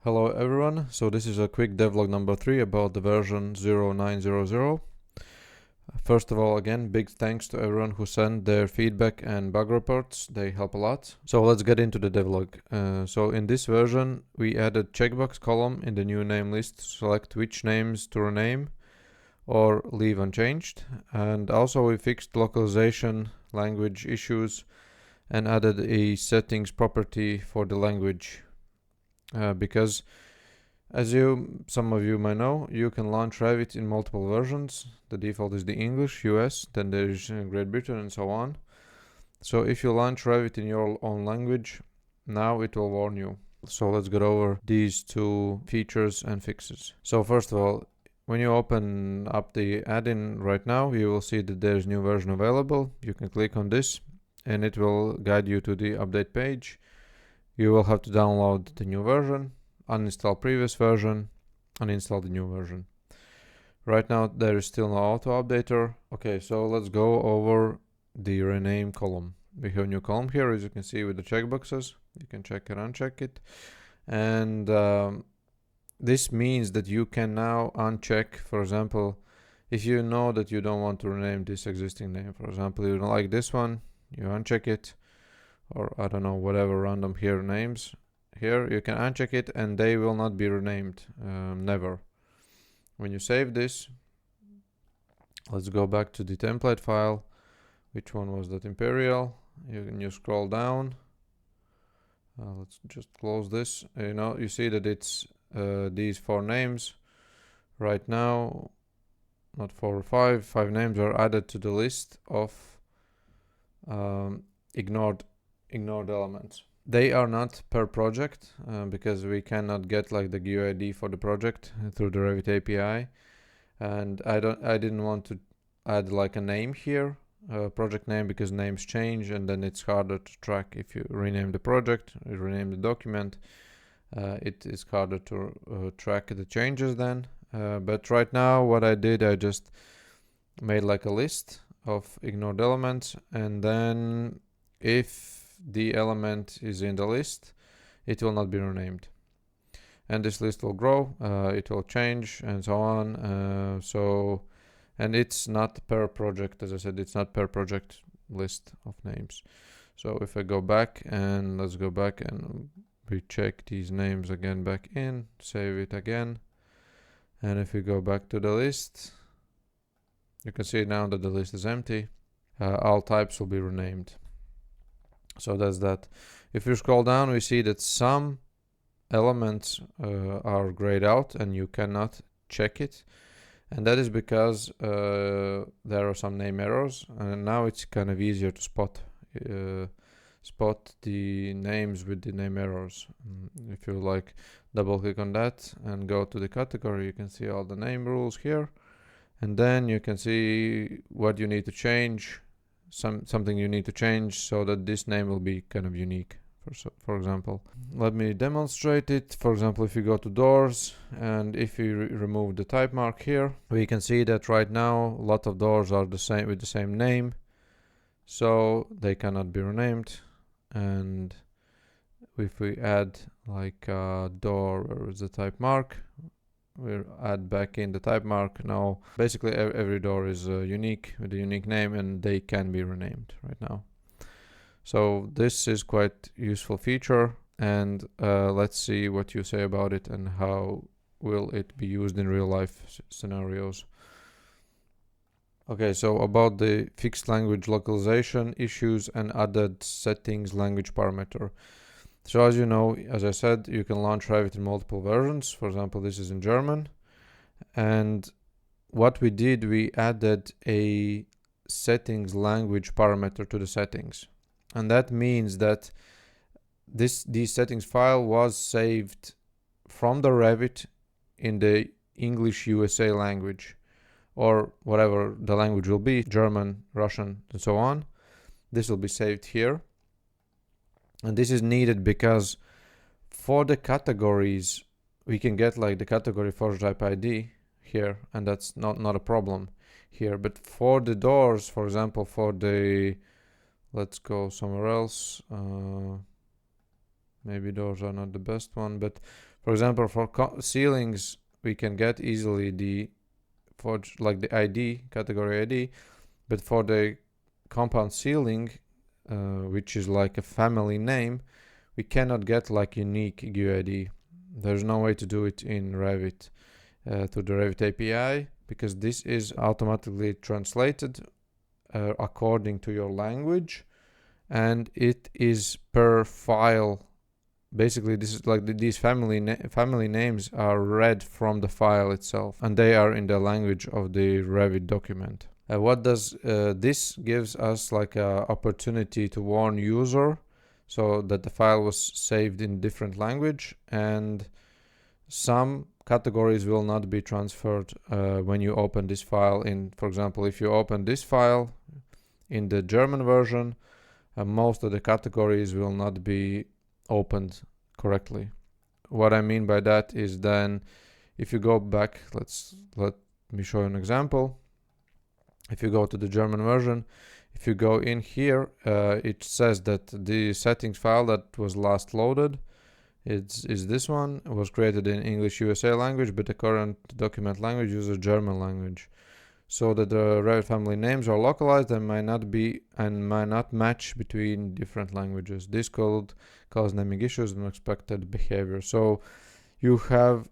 Hello everyone, so this is a quick devlog number 3 about the version 0900. First of all, again, big thanks to everyone who sent their feedback and bug reports, they help a lot. So let's get into the devlog. So in this version, we added checkbox column in the new name list to select which names to rename or leave unchanged. And also we fixed localization language issues and added a settings property for the language. Because as some of you might know, you can launch Revit in multiple versions. The default is the English, US, then there is Great Britain and so on. So if you launch Revit in your own language, now it will warn you. So let's go over these two features and fixes. So first of all, when you open up the add-in right now, you will see that there's new version available. You can click on this and it will guide you to the update page. You will have to download the new version, uninstall previous version, and install the new version. Right now there is still no auto updater. Okay, so let's go over the rename column. We have a new column here, as you can see, with the checkboxes. You can check and uncheck it. And this means that you can now uncheck, for example, if you know that you don't want to rename this existing name. For example, you don't like this one, you uncheck it. Or I don't know, whatever random here names here, you can uncheck it and they will not be renamed, never. When you save this, let's go back to the template file. Which one was that? Imperial. You scroll down. Let's just close this. You see that it's these 4 names right now, not 4 or 5. 5 names are added to the list of ignored elements. They are not per project because we cannot get like the GUID for the project through the Revit API, and I didn't want to add like a name here, project name, because names change and then it's harder to track. If you rename the project, you rename the document, it is harder to track the changes then. But right now what I did, I just made like a list of ignored elements, and then if the element is in the list, it will not be renamed, and this list will grow, it will change and so on. And it's not per project, as I said, it's not per project list of names. So if I go back, and let's go back and we check these names again back in, save it again, and if we go back to the list, you can see now that the list is empty. All types will be renamed. So that's that. If you scroll down, we see that some elements are grayed out and you cannot check it, and that is because there are some name errors, and now it's kind of easier to spot the names with the name errors. If you like double click on that and go to the category, you can see all the name rules here, and then you can see what you need to change, something you need to change so that this name will be kind of unique. For example, let me demonstrate it. For example, if you go to doors and if you remove the type mark here, we can see that right now a lot of doors are the same with the same name, so they cannot be renamed. And if we add like a door where is the type mark, we'll add back in the type mark. Now basically every door is unique with a unique name, and they can be renamed right now. So this is quite useful feature, and let's see what you say about it and how will it be used in real life scenarios. Okay, so about the fixed language localization issues and added settings language parameter. So as you know, as I said, you can launch Revit in multiple versions. For example, this is in German. And what we did, we added a settings language parameter to the settings. And that means that this settings file was saved from the Revit in the English USA language, or whatever the language will be, German, Russian, and so on. This will be saved here. And this is needed because for the categories, we can get like the category forge type ID here, and that's not a problem here. But for the doors, for example, for the, let's go somewhere else. maybe those are not the best one, but for example, for ceilings, we can get easily the ID, category ID, but for the compound ceiling, which is like a family name, we cannot get like unique GUID. There's no way to do it in Revit through the Revit API, because this is automatically translated according to your language, and it is per file. Basically, this is like these family names are read from the file itself, and they are in the language of the Revit document. What does this gives us like a opportunity to warn user so that the file was saved in different language, and some categories will not be transferred when you open this file in, for example, if you open this file in the German version, most of the categories will not be opened correctly. What I mean by that is then if you go back, let me show you an example. If you go to the German version, if you go in here, it says that the settings file that was last loaded is this one. It was created in English USA language, but the current document language uses German language. So that the Revit family names are localized and might not match between different languages. This could cause naming issues and unexpected behavior. So you have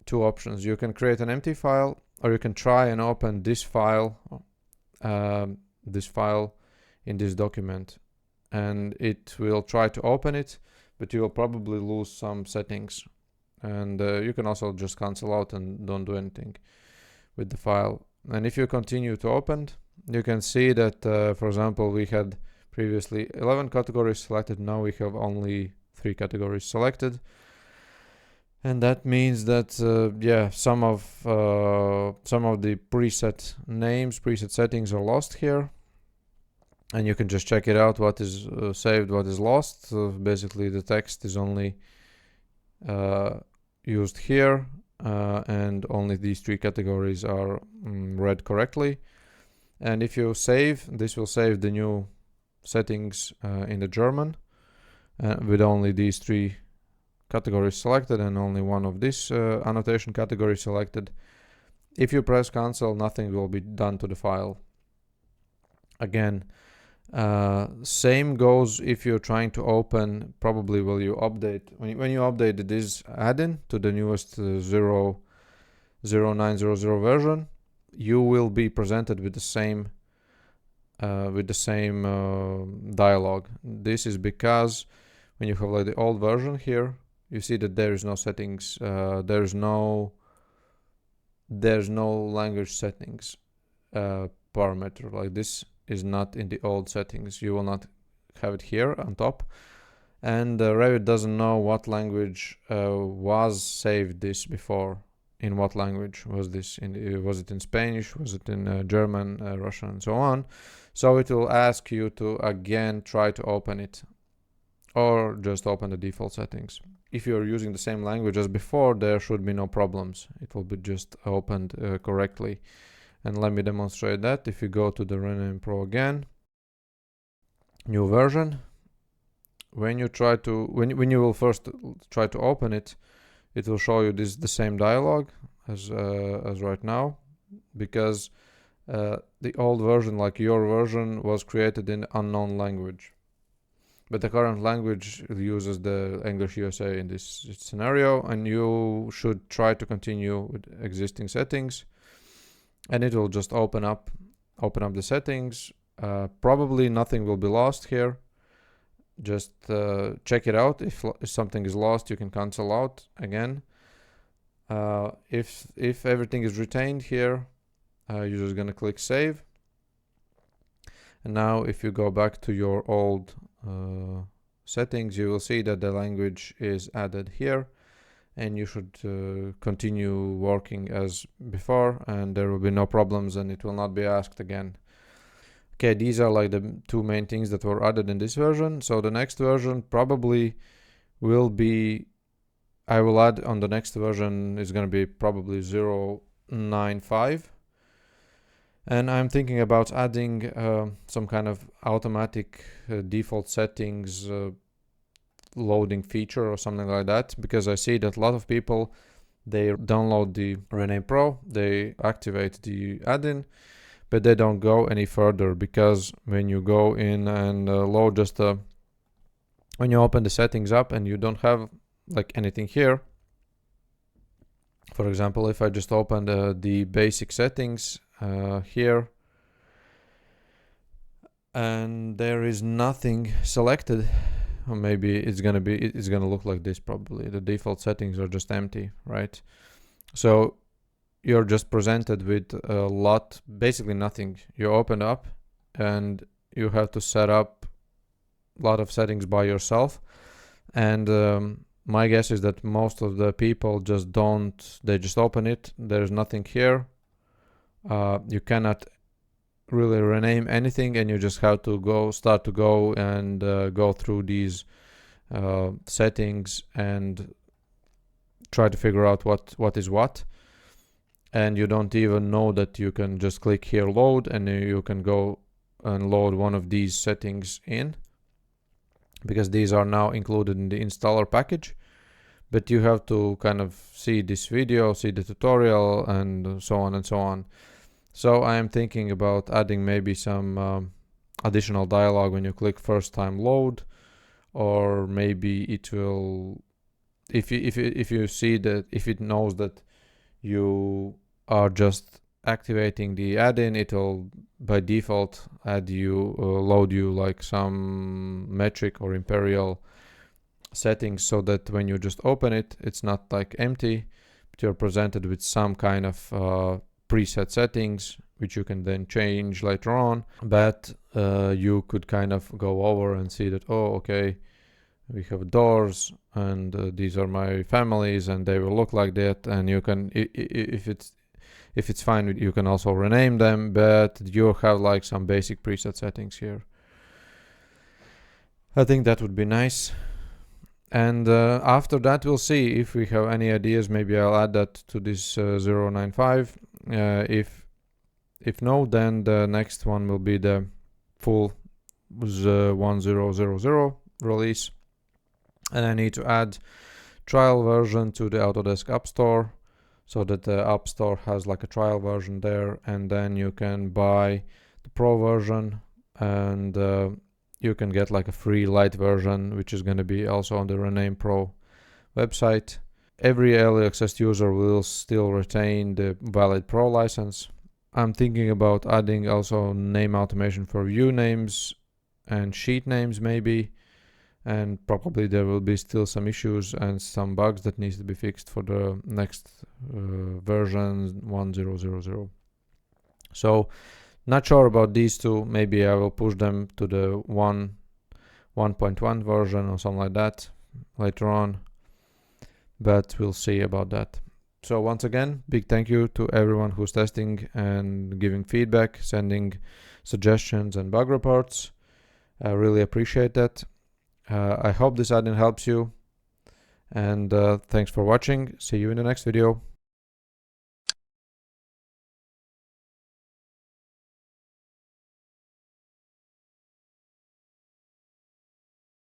two options. You can create an empty file, or you can try and open this file in this document, and it will try to open it, but you will probably lose some settings, and you can also just cancel out and don't do anything with the file. And if you continue to open, you can see that for example, we had previously 11 categories selected. Now we have only 3 categories selected, and that means that some of the preset names, preset settings are lost here, and you can just check it out, what is saved, what is lost. Basically the text is only used here, and only these 3 categories are read correctly. And if you save, this will save the new settings in the German with only these 3 categories selected and only one of this annotation category selected. If you press cancel, nothing will be done to the file. Again, same goes if you're trying to open, probably will you update, when you update this add-in to the newest 0900 version, you will be presented with the same dialog. This is because when you have like the old version here, you see that there is no settings, there's no language settings parameter. Like this is not in the old settings. You will not have it here on top, and Revit doesn't know what language was saved this before. In what language was this? Was it in Spanish? Was it in German, Russian, and so on? So it will ask you to again try to open it, or just open the default settings. If you're using the same language as before, there should be no problems. It will be just opened correctly. And let me demonstrate that. If you go to the Rename Pro again, new version, when you will first try to open it, it will show you the same dialog as right now, because the old version, like your version, was created in unknown language. But the current language uses the English USA in this scenario, and you should try to continue with existing settings, and it will just open up the settings. Probably nothing will be lost here. Just check it out. If something is lost, you can cancel out again. If everything is retained here, you're just gonna click save. And now if you go back to your old settings, you will see that the language is added here, and you should continue working as before, and there will be no problems, and it will not be asked again. Okay, these are like the 2 main things that were added in this version. So the next version probably will be, I will add on the next version is going to be probably 095. And I'm thinking about adding some kind of automatic default settings loading feature or something like that, because I see that a lot of people, they download the Rename Pro, they activate the add-in, but they don't go any further, because when you go in and load just when you open the settings up and you don't have like anything here. For example, if I just open the basic settings here, and there is nothing selected, or maybe it's gonna look like this. Probably the default settings are just empty, right? So you're just presented with a lot, basically nothing. You open up and you have to set up a lot of settings by yourself, and my guess is that most of the people just don't, they just open it, there's nothing here. You cannot really rename anything, and you just have to start to go and go through these settings and try to figure out what is what. And you don't even know that you can just click here load, and you can go and load one of these settings in, because these are now included in the installer package. But you have to kind of see this video, see the tutorial, and so on and so on. So I am thinking about adding maybe some additional dialogue when you click first time load, or maybe it will, if you see that, if it knows that you are just activating the add-in, it will by default load you like some metric or imperial settings, so that when you just open it, it's not like empty, but you're presented with some kind of preset settings, which you can then change later on. But you could kind of go over and see that, oh, okay, we have doors, and these are my families, and they will look like that. And you can, if it's fine, you can also rename them, but you have like some basic preset settings here. I think that would be nice. And after that, we'll see if we have any ideas. Maybe I'll add that to this 095. If no, then the next one will be the full 1000 release. And I need to add trial version to the Autodesk App Store, so that the App Store has like a trial version there, and then you can buy the Pro version, and you can get like a free light version, which is going to be also on the Rename Pro website. Every early access user will still retain the valid Pro license. I'm thinking about adding also name automation for view names and sheet names maybe, and probably there will be still some issues and some bugs that needs to be fixed for the next version 1000. So not sure about these two. Maybe I will push them to the 1.1 version or something like that later on, but we'll see about that. So once again, big thank you to everyone who's testing and giving feedback, sending suggestions and bug reports. I really appreciate that. I hope this add-in helps you, and thanks for watching. See you in the next video.